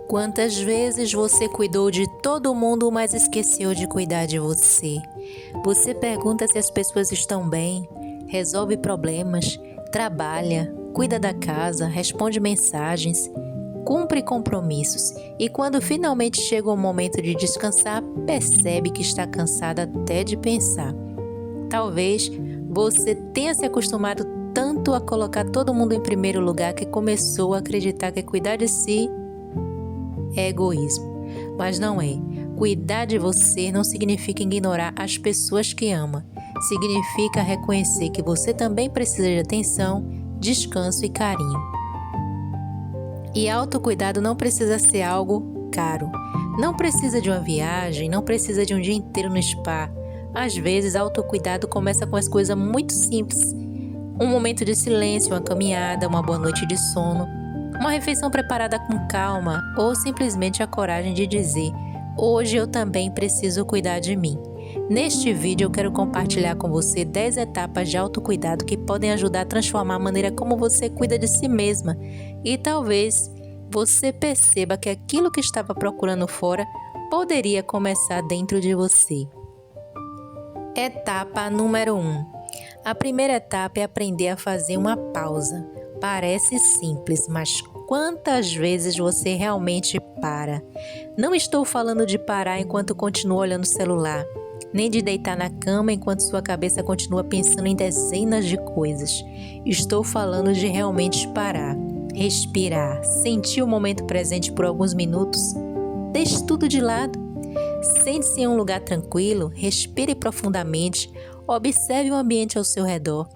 Quantas vezes você cuidou de todo mundo, mas esqueceu de cuidar de você? Você pergunta se as pessoas estão bem, resolve problemas, trabalha, cuida da casa, responde mensagens, cumpre compromissos e quando finalmente chega o momento de descansar, percebe que está cansada até de pensar. Talvez você tenha se acostumado tanto a colocar todo mundo em primeiro lugar que começou a acreditar que cuidar de si é egoísmo, mas não é. Cuidar de você não significa ignorar as pessoas que ama. Significa reconhecer que você também precisa de atenção, descanso e carinho. E autocuidado não precisa ser algo caro. Não precisa de uma viagem, não precisa de um dia inteiro no spa. Às vezes, autocuidado começa com as coisas muito simples. Um momento de silêncio, uma caminhada, uma boa noite de sono, uma refeição preparada com calma ou simplesmente a coragem de dizer: hoje eu também preciso cuidar de mim. Neste vídeo eu quero compartilhar com você 10 etapas de autocuidado que podem ajudar a transformar a maneira como você cuida de si mesma e talvez você perceba que aquilo que estava procurando fora poderia começar dentro de você. Etapa número 1. A primeira etapa é aprender a fazer uma pausa. Parece simples, mas quantas vezes você realmente para? Não estou falando de parar enquanto continua olhando o celular, nem de deitar na cama enquanto sua cabeça continua pensando em dezenas de coisas. Estou falando de realmente parar, respirar, sentir o momento presente por alguns minutos. Deixe tudo de lado. Sente-se em um lugar tranquilo, respire profundamente, observe o ambiente ao seu redor.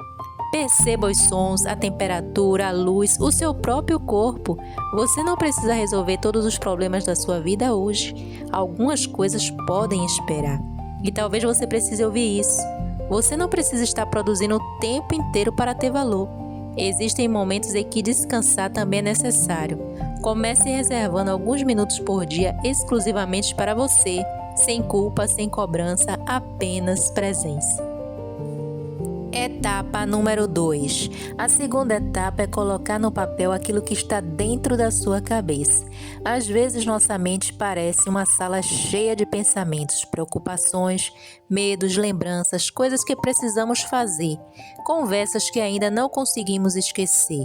Perceba os sons, a temperatura, a luz, o seu próprio corpo. Você não precisa resolver todos os problemas da sua vida hoje. Algumas coisas podem esperar. E talvez você precise ouvir isso. Você não precisa estar produzindo o tempo inteiro para ter valor. Existem momentos em que descansar também é necessário. Comece reservando alguns minutos por dia exclusivamente para você, sem culpa, sem cobrança, apenas presença. Etapa número 2. A segunda etapa é colocar no papel aquilo que está dentro da sua cabeça. Às vezes nossa mente parece uma sala cheia de pensamentos, preocupações, medos, lembranças, coisas que precisamos fazer, conversas que ainda não conseguimos esquecer.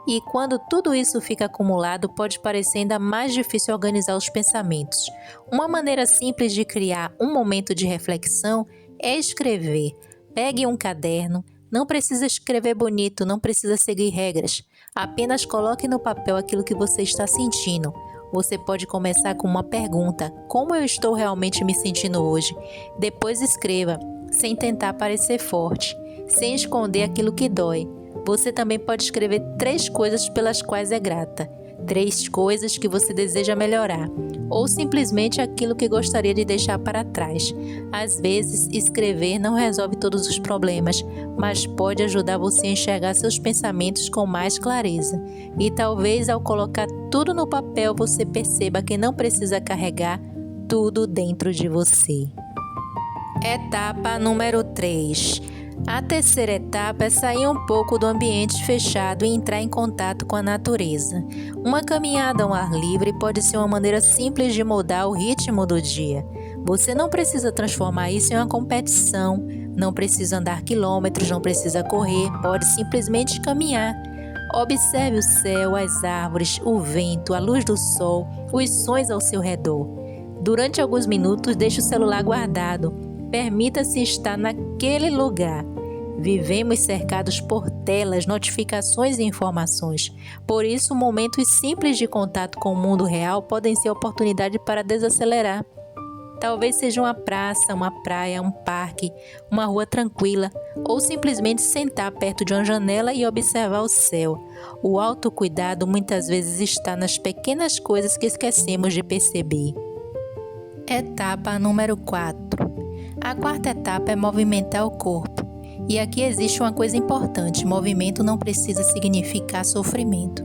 E quando tudo isso fica acumulado, pode parecer ainda mais difícil organizar os pensamentos. Uma maneira simples de criar um momento de reflexão é escrever. Pegue um caderno, não precisa escrever bonito, não precisa seguir regras. Apenas coloque no papel aquilo que você está sentindo. Você pode começar com uma pergunta: como eu estou realmente me sentindo hoje? Depois escreva, sem tentar parecer forte, sem esconder aquilo que dói. Você também pode escrever 3 coisas pelas quais é grata, 3 coisas que você deseja melhorar, ou simplesmente aquilo que gostaria de deixar para trás. Às vezes, escrever não resolve todos os problemas, mas pode ajudar você a enxergar seus pensamentos com mais clareza. E talvez ao colocar tudo no papel, você perceba que não precisa carregar tudo dentro de você. Etapa número 3. A terceira etapa é sair um pouco do ambiente fechado e entrar em contato com a natureza. Uma caminhada ao ar livre pode ser uma maneira simples de mudar o ritmo do dia. Você não precisa transformar isso em uma competição, não precisa andar quilômetros, não precisa correr, pode simplesmente caminhar. Observe o céu, as árvores, o vento, a luz do sol, os sons ao seu redor. Durante alguns minutos, deixe o celular guardado. Permita-se estar naquele lugar. Vivemos cercados por telas, notificações e informações. Por isso, momentos simples de contato com o mundo real podem ser oportunidade para desacelerar. Talvez seja uma praça, uma praia, um parque, uma rua tranquila, ou simplesmente sentar perto de uma janela e observar o céu. O autocuidado muitas vezes está nas pequenas coisas que esquecemos de perceber. Etapa número 4. A quarta etapa é movimentar o corpo. E aqui existe uma coisa importante: movimento não precisa significar sofrimento.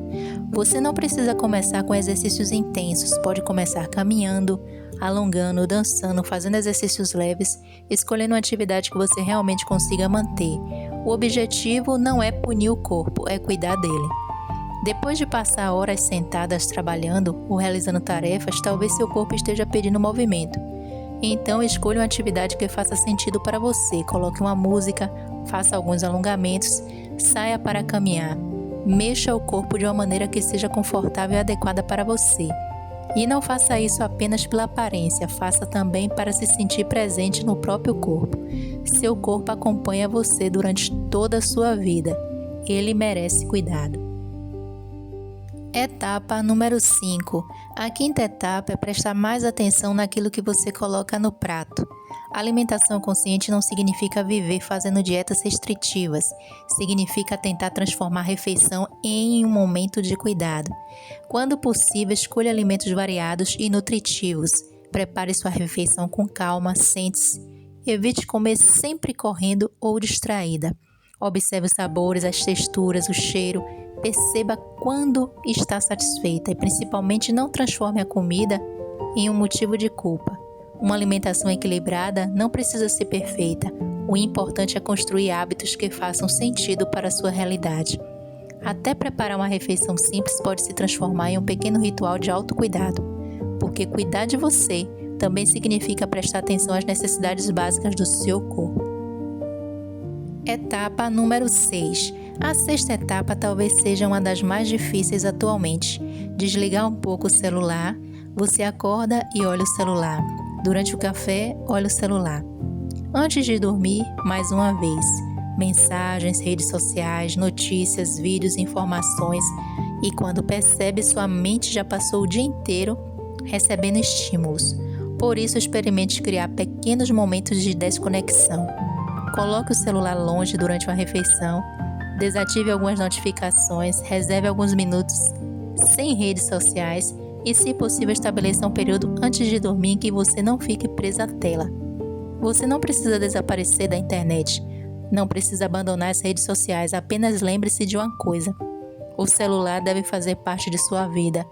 Você não precisa começar com exercícios intensos, pode começar caminhando, alongando, dançando, fazendo exercícios leves, escolhendo uma atividade que você realmente consiga manter. O objetivo não é punir o corpo, é cuidar dele. Depois de passar horas sentadas trabalhando ou realizando tarefas, talvez seu corpo esteja pedindo movimento. Então, escolha uma atividade que faça sentido para você. Coloque uma música, faça alguns alongamentos, saia para caminhar. Mexa o corpo de uma maneira que seja confortável e adequada para você. E não faça isso apenas pela aparência, faça também para se sentir presente no próprio corpo. Seu corpo acompanha você durante toda a sua vida. Ele merece cuidado. Etapa número 5. A quinta etapa é prestar mais atenção naquilo que você coloca no prato. Alimentação consciente não significa viver fazendo dietas restritivas. Significa tentar transformar a refeição em um momento de cuidado. Quando possível, escolha alimentos variados e nutritivos. Prepare sua refeição com calma, sente-se. Evite comer sempre correndo ou distraída. Observe os sabores, as texturas, o cheiro. Perceba quando está satisfeita e principalmente não transforme a comida em um motivo de culpa. Uma alimentação equilibrada não precisa ser perfeita. O importante é construir hábitos que façam sentido para a sua realidade. Até preparar uma refeição simples pode se transformar em um pequeno ritual de autocuidado, porque cuidar de você também significa prestar atenção às necessidades básicas do seu corpo. Etapa número 6. A sexta etapa talvez seja uma das mais difíceis atualmente. Desligar um pouco o celular. Você acorda e olha o celular. Durante o café, olha o celular. Antes de dormir, mais uma vez. Mensagens, redes sociais, notícias, vídeos, informações. E quando percebe, sua mente já passou o dia inteiro recebendo estímulos. Por isso, experimente criar pequenos momentos de desconexão. Coloque o celular longe durante uma refeição, desative algumas notificações, reserve alguns minutos sem redes sociais e, se possível, estabeleça um período antes de dormir em que você não fique presa à tela. Você não precisa desaparecer da internet, não precisa abandonar as redes sociais, apenas lembre-se de uma coisa: o celular deve fazer parte de sua vida,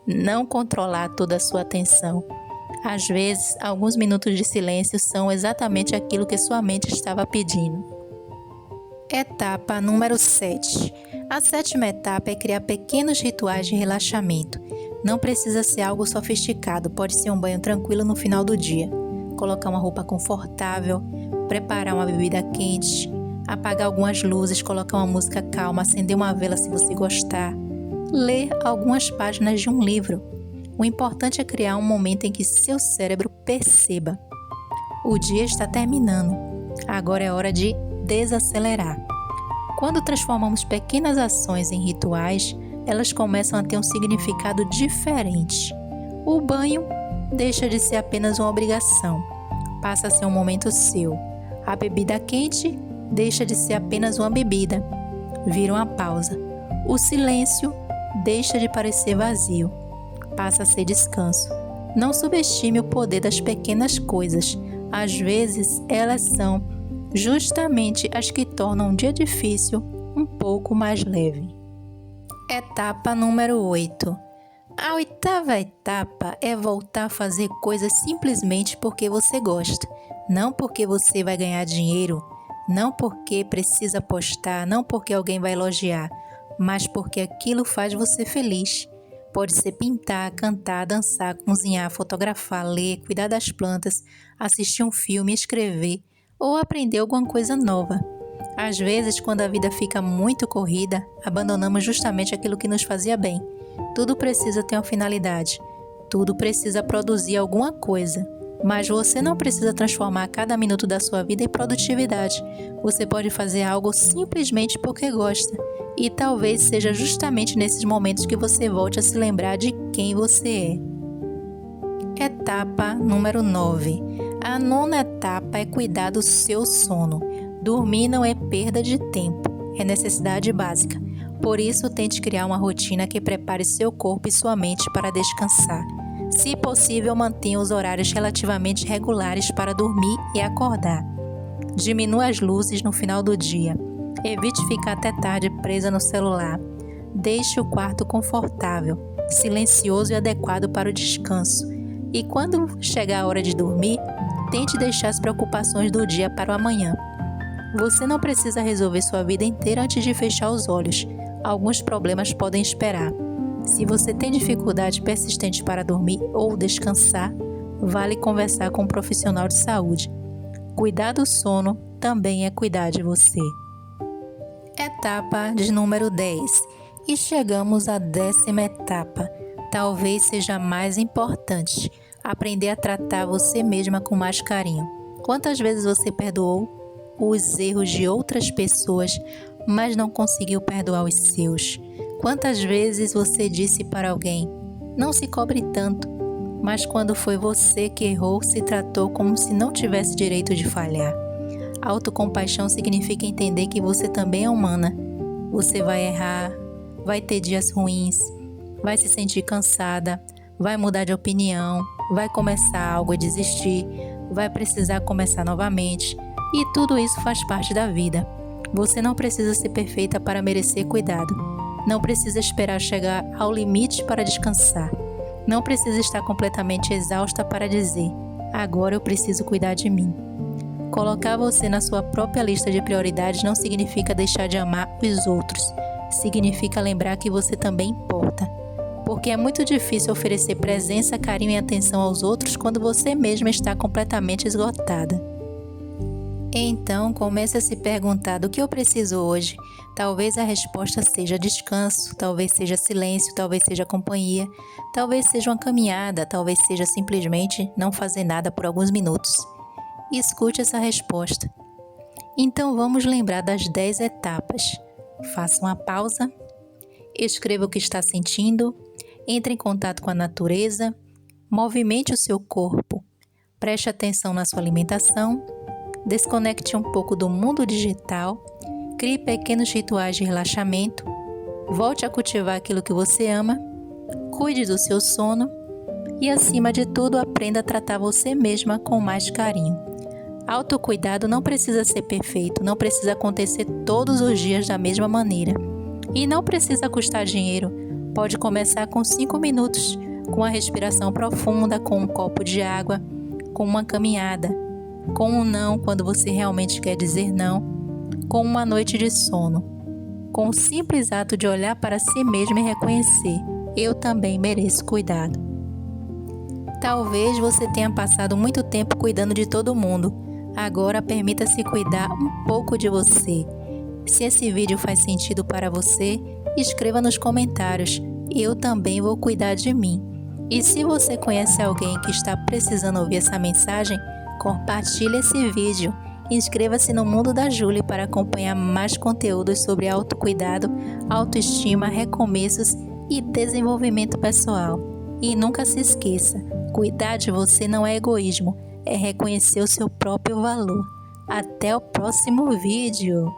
não controlar toda a sua atenção. Às vezes, alguns minutos de silêncio são exatamente aquilo que sua mente estava pedindo. Etapa número 7. A sétima etapa é criar pequenos rituais de relaxamento. Não precisa ser algo sofisticado, pode ser um banho tranquilo no final do dia. Colocar uma roupa confortável, preparar uma bebida quente, apagar algumas luzes, colocar uma música calma, acender uma vela se você gostar, ler algumas páginas de um livro. O importante é criar um momento em que seu cérebro perceba: o dia está terminando, agora é hora de desacelerar. Quando transformamos pequenas ações em rituais, elas começam a ter um significado diferente. O banho deixa de ser apenas uma obrigação, passa a ser um momento seu. A bebida quente deixa de ser apenas uma bebida, vira uma pausa. O silêncio deixa de parecer vazio, passa a ser descanso. Não subestime o poder das pequenas coisas. Às vezes, elas são justamente as que tornam um dia difícil um pouco mais leve. Etapa número 8. A oitava etapa é voltar a fazer coisas simplesmente porque você gosta. Não porque você vai ganhar dinheiro, não porque precisa postar, não porque alguém vai elogiar, mas porque aquilo faz você feliz. Pode ser pintar, cantar, dançar, cozinhar, fotografar, ler, cuidar das plantas, assistir um filme, escrever ou aprender alguma coisa nova. Às vezes, quando a vida fica muito corrida, abandonamos justamente aquilo que nos fazia bem. Tudo precisa ter uma finalidade, tudo precisa produzir alguma coisa. Mas você não precisa transformar cada minuto da sua vida em produtividade. Você pode fazer algo simplesmente porque gosta. E talvez seja justamente nesses momentos que você volte a se lembrar de quem você é. Etapa número 9. A nona etapa é cuidar do seu sono. Dormir não é perda de tempo, é necessidade básica. Por isso, tente criar uma rotina que prepare seu corpo e sua mente para descansar. Se possível, mantenha os horários relativamente regulares para dormir e acordar. Diminua as luzes no final do dia. Evite ficar até tarde presa no celular. Deixe o quarto confortável, silencioso e adequado para o descanso. E quando chegar a hora de dormir, tente deixar as preocupações do dia para o amanhã. Você não precisa resolver sua vida inteira antes de fechar os olhos. alguns problemas podem esperar. Se você tem dificuldade persistente para dormir ou descansar, vale conversar com um profissional de saúde. Cuidar do sono também é cuidar de você. Etapa de número 10. E chegamos à 10ª etapa. Talvez seja a mais importante. Aprender a tratar você mesma com mais carinho. Quantas vezes você perdoou os erros de outras pessoas, mas não conseguiu perdoar os seus? Quantas vezes você disse para alguém: não se cobre tanto, mas quando foi você que errou, se tratou como se não tivesse direito de falhar? Autocompaixão significa entender que você também é humana. Você vai errar, vai ter dias ruins, vai se sentir cansada, vai mudar de opinião, vai começar algo e desistir, vai precisar começar novamente, e tudo isso faz parte da vida. Você não precisa ser perfeita para merecer cuidado. Não precisa esperar chegar ao limite para descansar. Não precisa estar completamente exausta para dizer: agora eu preciso cuidar de mim. Colocar você na sua própria lista de prioridades não significa deixar de amar os outros. Significa lembrar que você também importa. Porque é muito difícil oferecer presença, carinho e atenção aos outros quando você mesma está completamente esgotada. Então, comece a se perguntar: do que eu preciso hoje? Talvez a resposta seja descanso, talvez seja silêncio, talvez seja companhia, talvez seja uma caminhada, talvez seja simplesmente não fazer nada por alguns minutos. E escute essa resposta. Então, vamos lembrar das 10 etapas. Faça uma pausa, escreva o que está sentindo, entre em contato com a natureza, movimente o seu corpo, preste atenção na sua alimentação, desconecte um pouco do mundo digital, crie pequenos rituais de relaxamento, volte a cultivar aquilo que você ama, cuide do seu sono e, acima de tudo, aprenda a tratar você mesma com mais carinho. Autocuidado não precisa ser perfeito, não precisa acontecer todos os dias da mesma maneira. E não precisa custar dinheiro. Pode começar com 5 minutos, com uma respiração profunda, com um copo de água, com uma caminhada, com um não quando você realmente quer dizer não, com uma noite de sono, com o simples ato de olhar para si mesmo e reconhecer: eu também mereço cuidado. Talvez você tenha passado muito tempo cuidando de todo mundo. Agora permita-se cuidar um pouco de você. Se esse vídeo faz sentido para você, escreva nos comentários: eu também vou cuidar de mim. E se você conhece alguém que está precisando ouvir essa mensagem, compartilhe esse vídeo. Inscreva-se no Mundo da Júlia para acompanhar mais conteúdos sobre autocuidado, autoestima, recomeços e desenvolvimento pessoal. E nunca se esqueça: cuidar de você não é egoísmo, é reconhecer o seu próprio valor. Até o próximo vídeo!